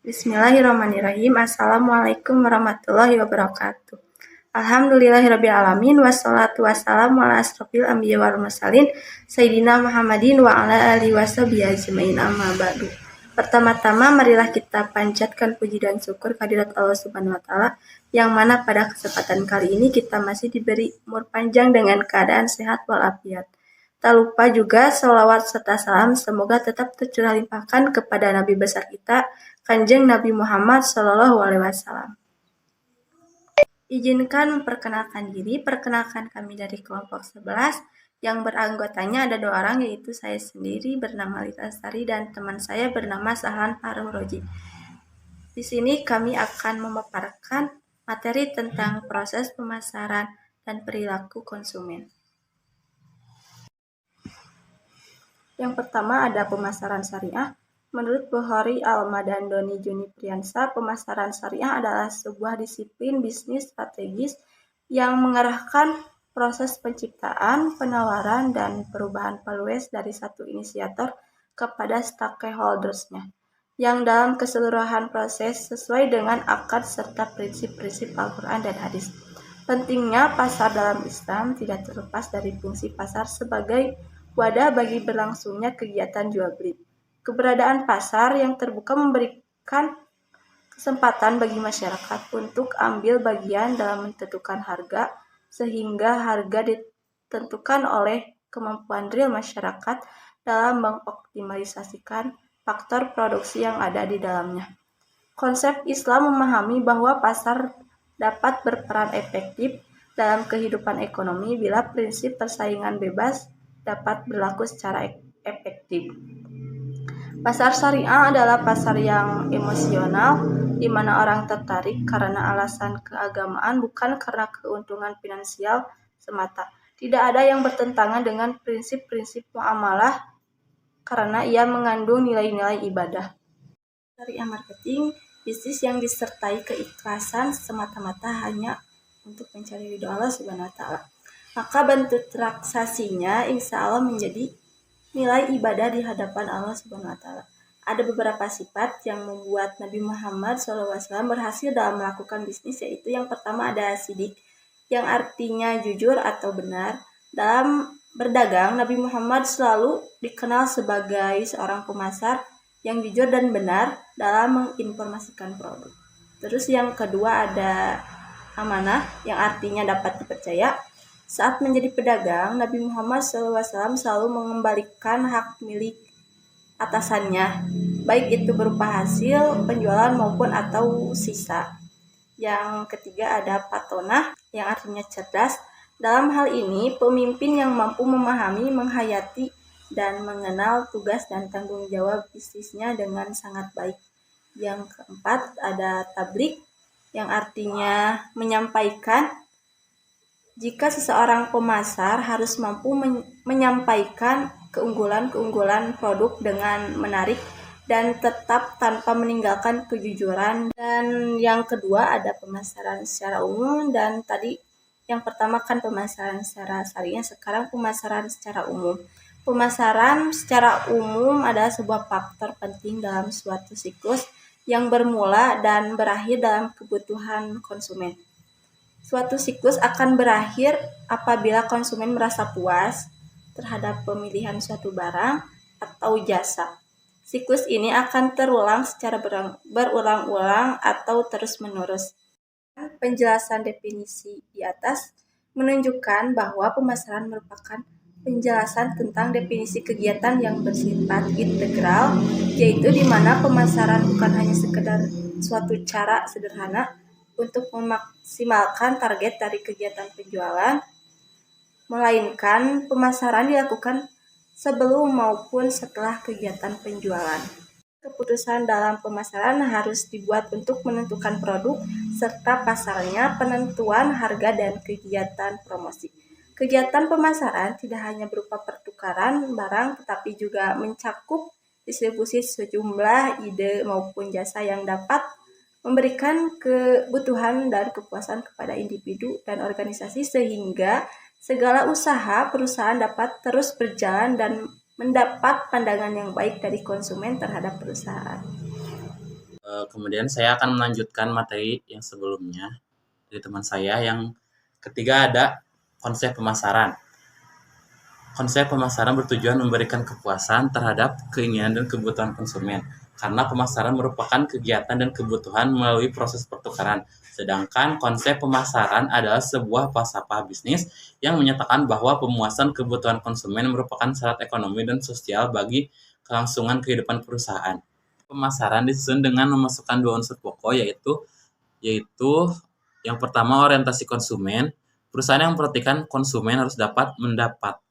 Bismillahirrahmanirrahim. Assalamualaikum warahmatullahi wabarakatuh. Alhamdulillahirabbil alamin wassalatu wassalamu ala asrofil anbiya wal mursalin sayyidina Muhammadin wa ala alihi washabihi ajmain, amma ba'du. Pertama-tama marilah kita panjatkan puji dan syukur kehadirat Allah Subhanahu wa taala yang mana pada kesempatan kali ini kita masih diberi umur panjang dengan keadaan sehat walafiat. Tak lupa juga sholawat serta salam semoga tetap tercurah limpahkan kepada Nabi besar kita, Kanjeng Nabi Muhammad SAW. Izinkan memperkenalkan diri. Perkenalkan kami dari kelompok 11 yang beranggotanya ada 2 orang, yaitu saya sendiri bernama Lita Lestari dan teman saya bernama Sahlan Faruroji. Di sini kami akan memaparkan materi tentang proses pemasaran dan perilaku konsumen. Yang pertama ada pemasaran syariah. Menurut Bukhari Al-Madan Doni Juni Priyansa, pemasaran syariah adalah sebuah disiplin bisnis strategis yang mengarahkan proses penciptaan, penawaran, dan perubahan values dari satu inisiator kepada stakeholders-nya, yang dalam keseluruhan proses sesuai dengan akad serta prinsip-prinsip Al-Quran dan hadis. Pentingnya pasar dalam Islam tidak terlepas dari fungsi pasar sebagai wadah bagi berlangsungnya kegiatan jual beli. Keberadaan pasar yang terbuka memberikan kesempatan bagi masyarakat untuk ambil bagian dalam menentukan harga, sehingga harga ditentukan oleh kemampuan real masyarakat dalam mengoptimalisasikan faktor produksi yang ada di dalamnya. Konsep Islam memahami bahwa pasar dapat berperan efektif dalam kehidupan ekonomi bila prinsip persaingan bebas dapat berlaku secara efektif. Pasar syariah adalah pasar yang emosional, di mana orang tertarik karena alasan keagamaan, bukan karena keuntungan finansial semata. Tidak ada yang bertentangan dengan prinsip-prinsip muamalah karena ia mengandung nilai-nilai ibadah. Syariah marketing, bisnis yang disertai keikhlasan semata-mata hanya untuk mencari ridho Allah Subhanahu wa taala. Maka bentuk transaksinya insya Allah menjadi nilai ibadah di hadapan Allah Subhanahu wa taala. Ada beberapa sifat yang membuat Nabi Muhammad SAW berhasil dalam melakukan bisnis, yaitu yang pertama ada sidik, yang artinya jujur atau benar. Dalam berdagang, Nabi Muhammad selalu dikenal sebagai seorang pemasar yang jujur dan benar dalam menginformasikan produk. Terus yang kedua ada amanah, yang artinya dapat dipercaya. Saat menjadi pedagang, Nabi Muhammad SAW selalu mengembalikan hak milik atasannya, baik itu berupa hasil penjualan maupun atau sisa. Yang ketiga ada patonah, yang artinya cerdas. Dalam hal ini, pemimpin yang mampu memahami, menghayati, dan mengenal tugas dan tanggung jawab bisnisnya dengan sangat baik. Yang keempat ada tablik, yang artinya menyampaikan. Jika seseorang pemasar harus mampu menyampaikan keunggulan-keunggulan produk dengan menarik dan tetap tanpa meninggalkan kejujuran. Dan yang kedua ada pemasaran secara umum, dan tadi yang pertama kan pemasaran secara syariah, sekarang pemasaran secara umum. Pemasaran secara umum adalah sebuah faktor penting dalam suatu siklus yang bermula dan berakhir dalam kebutuhan konsumen. Suatu siklus akan berakhir apabila konsumen merasa puas terhadap pemilihan suatu barang atau jasa. Siklus ini akan terulang secara berulang-ulang atau terus-menerus. Penjelasan definisi di atas menunjukkan bahwa pemasaran merupakan penjelasan tentang definisi kegiatan yang bersifat integral, yaitu di mana pemasaran bukan hanya sekedar suatu cara sederhana untuk memaksimalkan target dari kegiatan penjualan, melainkan pemasaran dilakukan sebelum maupun setelah kegiatan penjualan. Keputusan dalam pemasaran harus dibuat untuk menentukan produk serta pasarnya, penentuan harga, dan kegiatan promosi. Kegiatan pemasaran tidak hanya berupa pertukaran barang, tetapi juga mencakup distribusi sejumlah ide maupun jasa yang dapat memberikan kebutuhan dan kepuasan kepada individu dan organisasi, sehingga segala usaha perusahaan dapat terus berjalan dan mendapat pandangan yang baik dari konsumen terhadap perusahaan. Kemudian saya akan melanjutkan materi yang sebelumnya dari teman saya. Yang ketiga ada konsep pemasaran. Konsep pemasaran bertujuan memberikan kepuasan terhadap keinginan dan kebutuhan konsumen, karena pemasaran merupakan kegiatan dan kebutuhan melalui proses pertukaran. Sedangkan konsep pemasaran adalah sebuah falsafah bisnis yang menyatakan bahwa pemuasan kebutuhan konsumen merupakan syarat ekonomi dan sosial bagi kelangsungan kehidupan perusahaan. Pemasaran disusun dengan memasukkan dua unsur pokok, yaitu yang pertama orientasi konsumen. Perusahaan yang memperhatikan konsumen harus dapat mendapatkan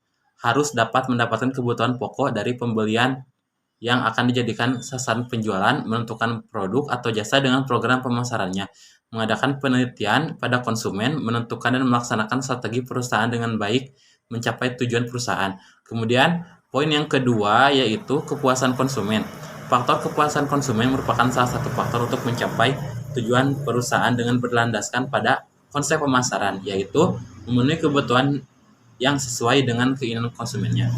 kebutuhan pokok dari pembelian yang akan dijadikan sasaran penjualan, menentukan produk atau jasa dengan program pemasarannya, mengadakan penelitian pada konsumen, menentukan dan melaksanakan strategi perusahaan dengan baik, mencapai tujuan perusahaan. Kemudian, poin yang kedua yaitu kepuasan konsumen. Faktor kepuasan konsumen merupakan salah satu faktor untuk mencapai tujuan perusahaan dengan berlandaskan pada konsep pemasaran, yaitu memenuhi kebutuhan yang sesuai dengan keinginan konsumennya.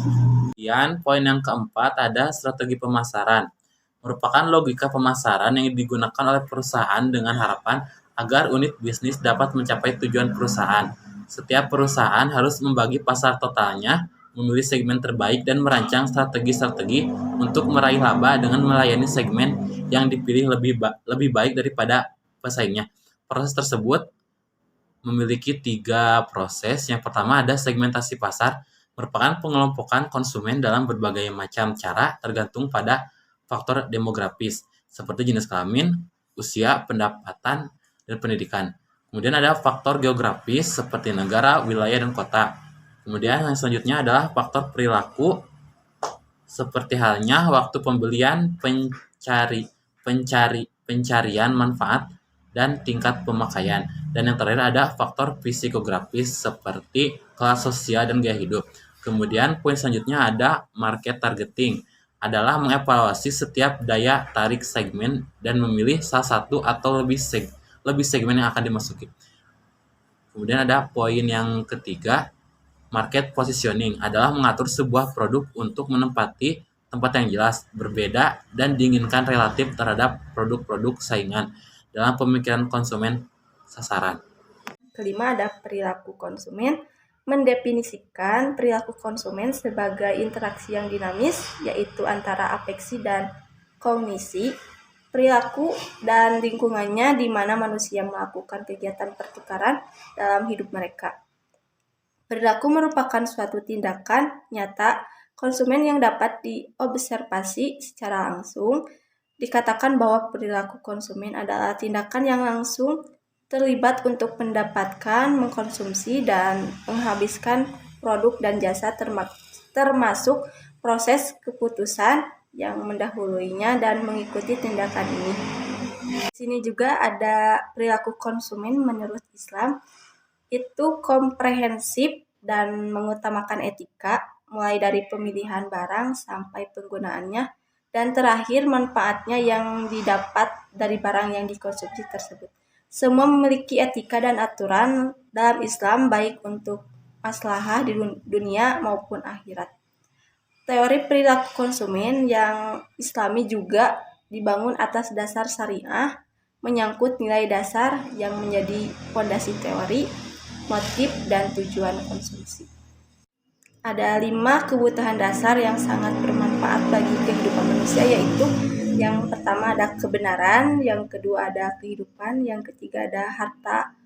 Kemudian poin yang keempat ada strategi pemasaran. Merupakan logika pemasaran yang digunakan oleh perusahaan dengan harapan agar unit bisnis dapat mencapai tujuan perusahaan. Setiap perusahaan harus membagi pasar totalnya, memilih segmen terbaik, dan merancang strategi-strategi untuk meraih laba dengan melayani segmen yang dipilih lebih baik daripada pesaingnya. Proses tersebut memiliki 3 proses. Yang pertama ada segmentasi pasar, merupakan pengelompokan konsumen dalam berbagai macam cara tergantung pada faktor demografis seperti jenis kelamin, usia, pendapatan, dan pendidikan. Kemudian ada faktor geografis seperti negara, wilayah, dan kota. Kemudian yang selanjutnya adalah faktor perilaku seperti halnya waktu pembelian, pencarian manfaat, dan tingkat pemakaian. Dan yang terakhir ada faktor psikografis seperti kelas sosial dan gaya hidup. Kemudian poin selanjutnya ada market targeting, adalah mengevaluasi setiap daya tarik segmen dan memilih salah satu atau lebih segmen yang akan dimasuki. Kemudian ada poin yang ketiga, market positioning, adalah mengatur sebuah produk untuk menempati tempat yang jelas, berbeda, dan diinginkan relatif terhadap produk-produk saingan dalam pemikiran konsumen sasaran. Kelima ada perilaku konsumen, mendefinisikan perilaku konsumen sebagai interaksi yang dinamis, yaitu antara afeksi dan kognisi, perilaku dan lingkungannya di mana manusia melakukan kegiatan pertukaran dalam hidup mereka. Perilaku merupakan suatu tindakan nyata konsumen yang dapat diobservasi secara langsung. Dikatakan bahwa perilaku konsumen adalah tindakan yang langsung terlibat untuk mendapatkan, mengkonsumsi, dan menghabiskan produk dan jasa termasuk proses keputusan yang mendahuluinya dan mengikuti tindakan ini. Di sini juga ada perilaku konsumen menurut Islam, itu komprehensif dan mengutamakan etika, mulai dari pemilihan barang sampai penggunaannya, dan terakhir manfaatnya yang didapat dari barang yang dikonsumsi tersebut. Semua memiliki etika dan aturan dalam Islam, baik untuk maslahah di dunia maupun akhirat. Teori perilaku konsumen yang Islami juga dibangun atas dasar syariah, menyangkut nilai dasar yang menjadi fondasi teori, motif, dan tujuan konsumsi. Ada 5 kebutuhan dasar yang sangat bermanfaat bagi kehidupan manusia, yaitu yang pertama ada kebenaran, yang kedua ada kehidupan, yang ketiga ada harta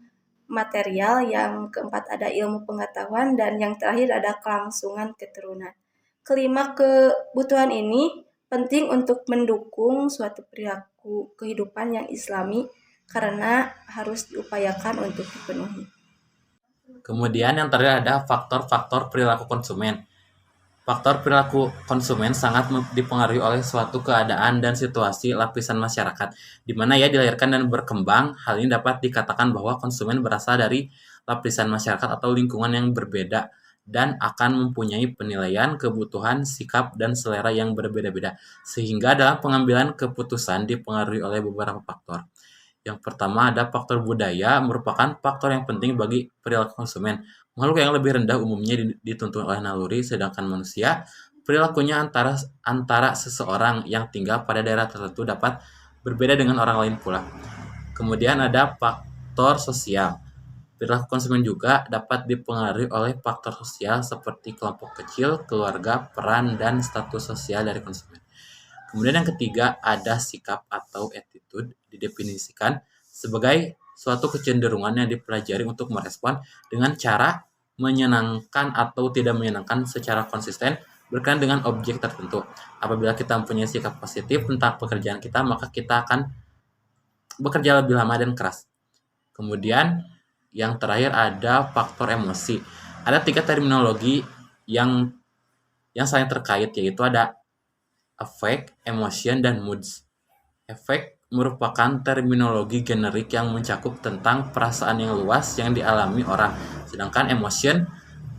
material, yang keempat ada ilmu pengetahuan, dan yang terakhir ada kelangsungan keturunan. Kelima kebutuhan ini penting untuk mendukung suatu perilaku kehidupan yang Islami karena harus diupayakan untuk dipenuhi. Kemudian yang terakhir ada faktor-faktor perilaku konsumen. Faktor perilaku konsumen sangat dipengaruhi oleh suatu keadaan dan situasi lapisan masyarakat, di mana ia dilahirkan dan berkembang. Hal ini dapat dikatakan bahwa konsumen berasal dari lapisan masyarakat atau lingkungan yang berbeda dan akan mempunyai penilaian, kebutuhan, sikap, dan selera yang berbeda-beda, sehingga dalam pengambilan keputusan dipengaruhi oleh beberapa faktor. Yang pertama ada faktor budaya, merupakan faktor yang penting bagi perilaku konsumen. Makhluk yang lebih rendah umumnya dituntun oleh naluri, sedangkan manusia perilakunya antara seseorang yang tinggal pada daerah tertentu dapat berbeda dengan orang lain pula. Kemudian ada faktor sosial. Perilaku konsumen juga dapat dipengaruhi oleh faktor sosial seperti kelompok kecil, keluarga, peran, dan status sosial dari konsumen. Kemudian yang ketiga ada sikap atau attitude, didefinisikan sebagai suatu kecenderungan yang dipelajari untuk merespon dengan cara menyenangkan atau tidak menyenangkan secara konsisten berkaitan dengan objek tertentu. Apabila kita mempunyai sikap positif tentang pekerjaan kita, maka kita akan bekerja lebih lama dan keras. Kemudian yang terakhir ada faktor emosi. Ada 3 terminologi yang saling terkait, yaitu ada affect, emotion, dan moods. Affect merupakan terminologi generik yang mencakup tentang perasaan yang luas yang dialami orang, sedangkan emotion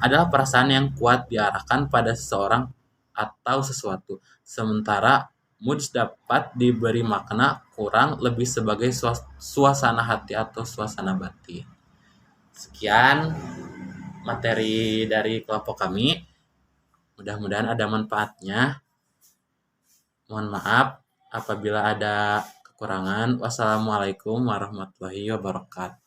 adalah perasaan yang kuat diarahkan pada seseorang atau sesuatu. Sementara moods dapat diberi makna kurang lebih sebagai suasana hati atau suasana batin. Sekian materi dari kelompok kami. Mudah-mudahan ada manfaatnya. Mohon maaf apabila ada kekurangan. Wassalamualaikum warahmatullahi wabarakatuh.